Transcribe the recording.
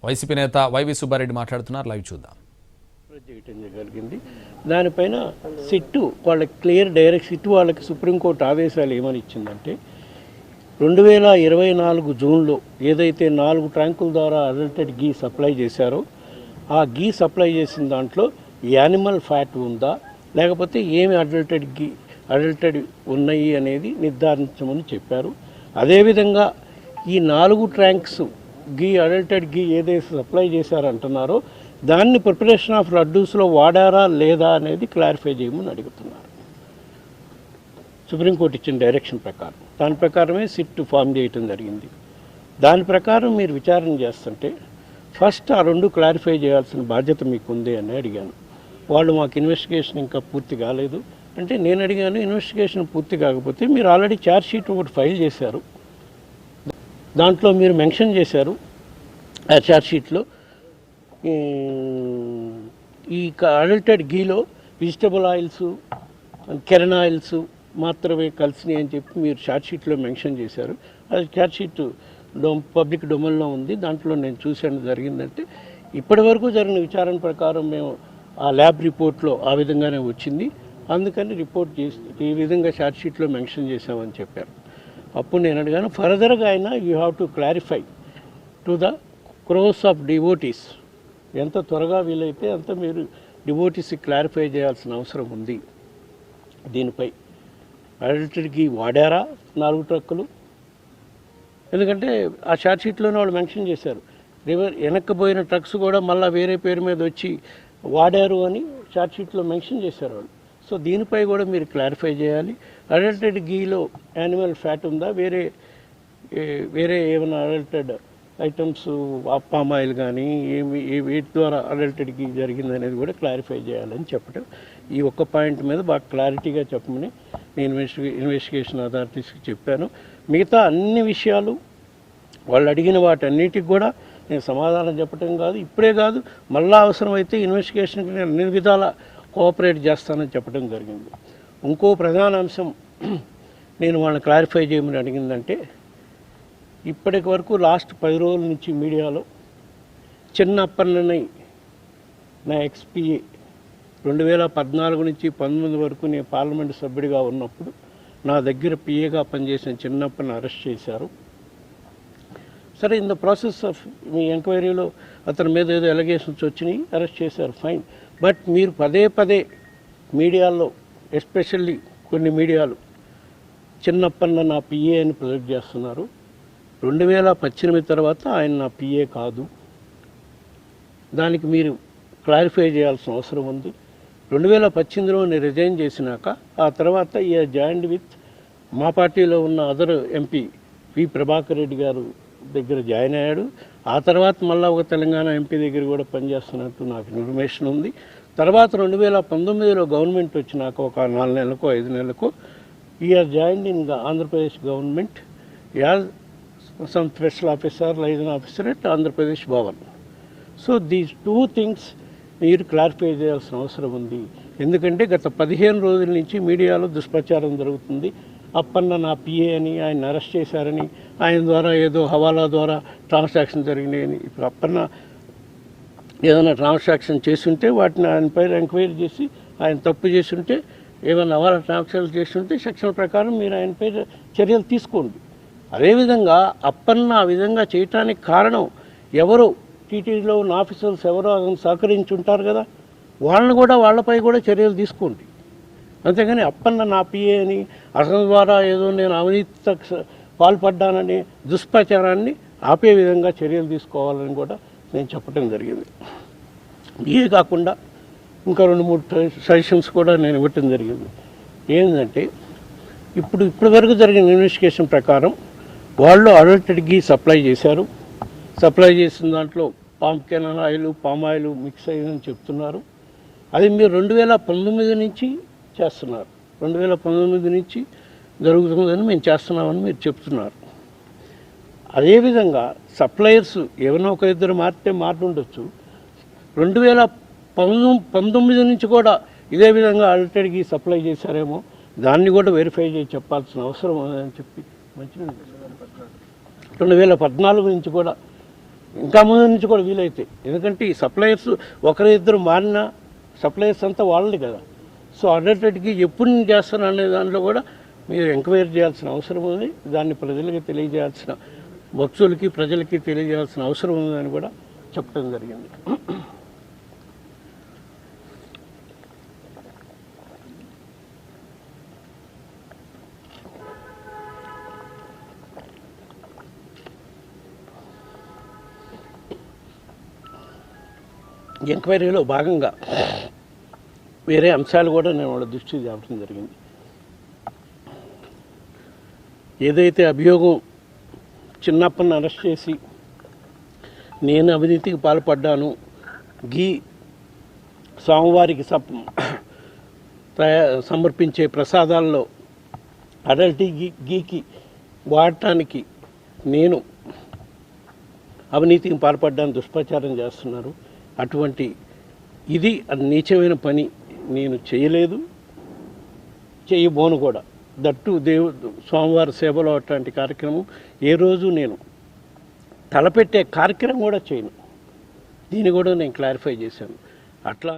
YCP నేత YV Subbareddy మాట్లాడుతున్నారు. Live చూద్దాం. జరిగింది దానిపైన సిట్టు వాళ్ళకి క్లియర్ డైరెక్ట్ సిట్టు వాళ్ళకి సుప్రీంకోర్టు ఆదేశాలు ఏమని ఇచ్చిందంటే 2024 జూన్లో ఏదైతే 4 ట్యాంకుల ద్వారా అడల్టెడ్ గీ సప్లై చేశారో ఆ గీ సప్లై చేసిన దాంట్లో యానిమల్ ఫ్యాట్ ఉందా లేకపోతే ఏమి అడల్టెడ్ ఉన్నాయి అనేది నిర్ధారించమని చెప్పారు. అదేవిధంగా ఈ 4 ట్యాంక్స్ గీ అడల్టెడ్ గీ ఏదైతే సప్లై చేశారంటున్నారో దాన్ని ప్రిపరేషన్ ఆఫ్ లడ్డూస్లో వాడారా లేదా అనేది క్లారిఫై చేయమని అడుగుతున్నారు. సుప్రీంకోర్టు ఇచ్చిన డైరెక్షన్ ప్రకారం దాని ప్రకారమే సిట్ ఫామ్ చేయటం జరిగింది. దాని ప్రకారం మీరు విచారణ చేస్తుంటే ఫస్ట్ ఆ 2 క్లారిఫై చేయాల్సిన బాధ్యత మీకు ఉంది అని అడిగాను. వాళ్ళు మాకు ఇన్వెస్టిగేషన్ ఇంకా పూర్తి కాలేదు అంటే నేను అడిగాను, ఇన్వెస్టిగేషన్ పూర్తి కాకపోతే మీరు ఆల్రెడీ ఛార్జ్ షీట్ ఒకటి ఫైల్ చేశారు, దాంట్లో మీరు మెన్షన్ చేశారు ఆ ఛార్జ్ షీట్లో ఈ అడల్టెడ్ గీలో వెజిటబుల్ ఆయిల్స్ కెరన్ ఆయిల్స్ మాత్రమే కలిసినాయి అని చెప్పి మీరు ఛార్జ్ షీట్లో మెన్షన్ చేశారు. అది ఛార్జ్ షీట్ పబ్లిక్ డొమైన్లో ఉంది, దాంట్లో నేను చూసాను. జరిగిందంటే ఇప్పటి వరకు జరిగిన విచారణ ప్రకారం మేము ఆ ల్యాబ్ రిపోర్ట్లో ఆ విధంగానే వచ్చింది, అందుకని రిపోర్ట్ చేసి ఈ విధంగా ఛార్జ్ షీట్లో మెన్షన్ చేశామని చెప్పారు. అప్పుడు నేను అడిగాను, ఫర్దర్గా అయినా you have to clarify to the crores of devotees, ఎంత త్వరగా వీలైతే అంత మీరు డివోటీస్కి క్లారిఫై చేయాల్సిన అవసరం ఉంది. దీనిపై అడల్టెడ్కి వాడారా 4 ట్రక్కులు, ఎందుకంటే ఆ ఛార్జ్ షీట్లోనే వాళ్ళు మెన్షన్ చేశారు వెనక్కిపోయిన ట్రక్స్ కూడా మళ్ళీ వేరే పేరు మీద వచ్చి వాడారు అని ఛార్జ్ షీట్లో మెన్షన్ చేశారు వాళ్ళు. సో దీనిపై కూడా మీరు క్లారిఫై చేయాలి. అడల్టెడ్ గీలో యానిమల్ ఫ్యాట్ ఉందా, వేరే ఏమైనా అడల్టెడ్ ఐటమ్స్ పామ్ ఆయిల్ కానీ వీటి ద్వారా అడల్టెడ్ గీ జరిగిందనేది కూడా క్లారిఫై చేయాలని చెప్పడం. ఈ ఒక్క పాయింట్ మీద బాగా క్లారిటీగా చెప్పమని నేను ఇన్వెస్టిగేషన్ అథారిటీస్కి చెప్పాను. మిగతా అన్ని విషయాలు వాళ్ళు అడిగిన వాటన్నిటికి కూడా నేను సమాధానం చెప్పడం కాదు, ఇప్పుడే కాదు, మళ్ళా అవసరమైతే ఇన్వెస్టిగేషన్కి నేను అన్ని విధాల కోఆపరేట్ చేస్తానని చెప్పడం జరిగింది. ఇంకో ప్రధాన అంశం నేను వాళ్ళని క్లారిఫై చేయమని అడిగిందంటే, ఇప్పటికి వరకు లాస్ట్ 10 రోజుల నుంచి మీడియాలో చిన్నప్పన్నని నా ఎక్స్పీఏ 2014 నుంచి 19 వరకు నేను పార్లమెంటు సభ్యుడిగా ఉన్నప్పుడు నా దగ్గర పిఏగా పనిచేసిన చిన్నప్పని అరెస్ట్ చేశారు. సరే, ఇన్ ద ప్రాసెస్ ఆఫ్ మీ ఎంక్వైరీలో అతని మీద ఏదో ఎలిగేషన్స్ వచ్చినాయి, అరెస్ట్ చేశారు, ఫైన్. బట్ మీరు పదే మీడియాలో, ఎస్పెషల్లీ కొన్ని మీడియాలు చిన్నప్పన్న నా పిఏ అని ప్రొజెక్ట్ చేస్తున్నారు. 2018 తర్వాత ఆయన నా పిఏ కాదు, దానికి మీరు క్లారిఫై చేయాల్సిన అవసరం ఉంది. 2018లో నేను రిజైన్ చేసినాక ఆ తర్వాత ఈ జాయింట్ విత్ మా పార్టీలో ఉన్న అదర్ ఎంపీ వి ప్రభాకర్ రెడ్డి గారు దగ్గర జాయిన్ అయ్యాడు. ఆ తర్వాత మళ్ళీ ఒక తెలంగాణ ఎంపీ దగ్గర కూడా పనిచేస్తున్నట్టు నాకు ఇన్ఫర్మేషన్ ఉంది. తర్వాత 2019లో గవర్నమెంట్ వచ్చినాక ఒక 4 నెలలకో 5 నెలలకో ఈఆర్ join in Andhra Pradesh government as some special officer, liaison officer at Andhra Pradesh Bhavan. So these 2 things మీరు క్లారిఫై చేయాల్సిన అవసరం ఉంది. ఎందుకంటే గత 15 రోజుల నుంచి మీడియాలో దుష్ప్రచారం జరుగుతుంది. అప్పన్న నా పిఏ అని, ఆయన అరెస్ట్ చేశారని, ఆయన ద్వారా ఏదో హవాలా ద్వారా ట్రాన్సాక్షన్ జరిగినాయని. ఇప్పుడు అప్పన్న ఏదైనా ట్రాన్సాక్షన్ చేస్తుంటే వాటిని ఆయనపై ఎంక్వైరీ చేసి ఆయన తప్పు చేస్తుంటే, ఏమైనా హవాలా ట్రాన్సాక్షన్ చేస్తుంటే సెక్షన్ ప్రకారం మీరు ఆయనపై చర్యలు తీసుకోండి. అదేవిధంగా అప్పన్న ఆ విధంగా చేయటానికి కారణం ఎవరో టీటీడీలో ఉన్న ఆఫీసర్స్ ఎవరో సహకరించి ఉంటారు కదా, వాళ్ళని కూడా వాళ్ళపై కూడా చర్యలు తీసుకోండి. అంతేగాని అప్పన్న నా పిఏ అని, అతని ద్వారా ఏదో నేను అవినీతి పాల్పడ్డానని దుష్ప్రచారాన్ని ఆపే విధంగా చర్యలు తీసుకోవాలని కూడా నేను చెప్పడం జరిగింది. ఇవే కాకుండా ఇంకా 2-3 సజెషన్స్ కూడా నేను ఇవ్వటం జరిగింది. ఏంటంటే ఇప్పటి వరకు జరిగిన ఇన్వెస్టిగేషన్ ప్రకారం వాళ్ళు అడల్టెడ్ గీ సప్లై చేశారు. సప్లై చేసిన దాంట్లో కెరన్ ఆయిల్, పామ్ ఆయిల్ మిక్స్ అయ్యిందని చెప్తున్నారు. అది మీరు 2019 నుంచి చేస్తున్నారు, 2019 నుంచి జరుగుతుందని మేము చేస్తున్నామని మీరు చెప్తున్నారు. అదేవిధంగా సప్లయర్స్ ఏమైనా ఒక ఇద్దరు మారితే ఉండొచ్చు. 2019 నుంచి కూడా ఇదే విధంగా అడల్టెడ్కి సప్లై చేశారేమో, దాన్ని కూడా వెరిఫై చేసి చెప్పాల్సిన అవసరం ఉందని చెప్పి మంచిగా 2014 నుంచి కూడా ఇంకా ముందు నుంచి కూడా వీలైతే, ఎందుకంటే ఈ సప్లయర్స్ ఒకరిద్దరు మారిన సప్లయర్స్ అంతా వాళ్ళది కదా. సో అడల్టెడ్కి ఎప్పుడు నేను చేస్తాను అనే దాంట్లో కూడా మీరు ఎంక్వైరీ చేయాల్సిన అవసరం ఉంది. దాన్ని ప్రజలకి తెలియజేయాల్సిన, భక్తులకి ప్రజలకి తెలియజేయాల్సిన అవసరం ఉందని కూడా చెప్పడం జరిగింది. ఎంక్వైరీలో భాగంగా వేరే అంశాలు కూడా నేను వాళ్ళ దృష్టికి తేవడం జరిగింది. ఏదైతే అభియోగం చిన్నప్పని అరెస్ట్ చేసి నేను అవినీతికి పాల్పడ్డాను, స్వామివారికి సమర్పించే ప్రసాదాల్లో అడల్టీ గీకి వాడటానికి నేను అవినీతికి పాల్పడ్డాను, దుష్ప్రచారం చేస్తున్నారు. అటువంటి ఇది నీచమైన పని నేను చేయలేదు, చేయబోను కూడా. దట్టు స్వామివారి సేవలో అట్లాంటి కార్యక్రమం ఏ రోజు నేను తలపెట్టే కార్యక్రమం కూడా చేయను. దీన్ని కూడా నేను క్లారిఫై చేశాను. అట్లా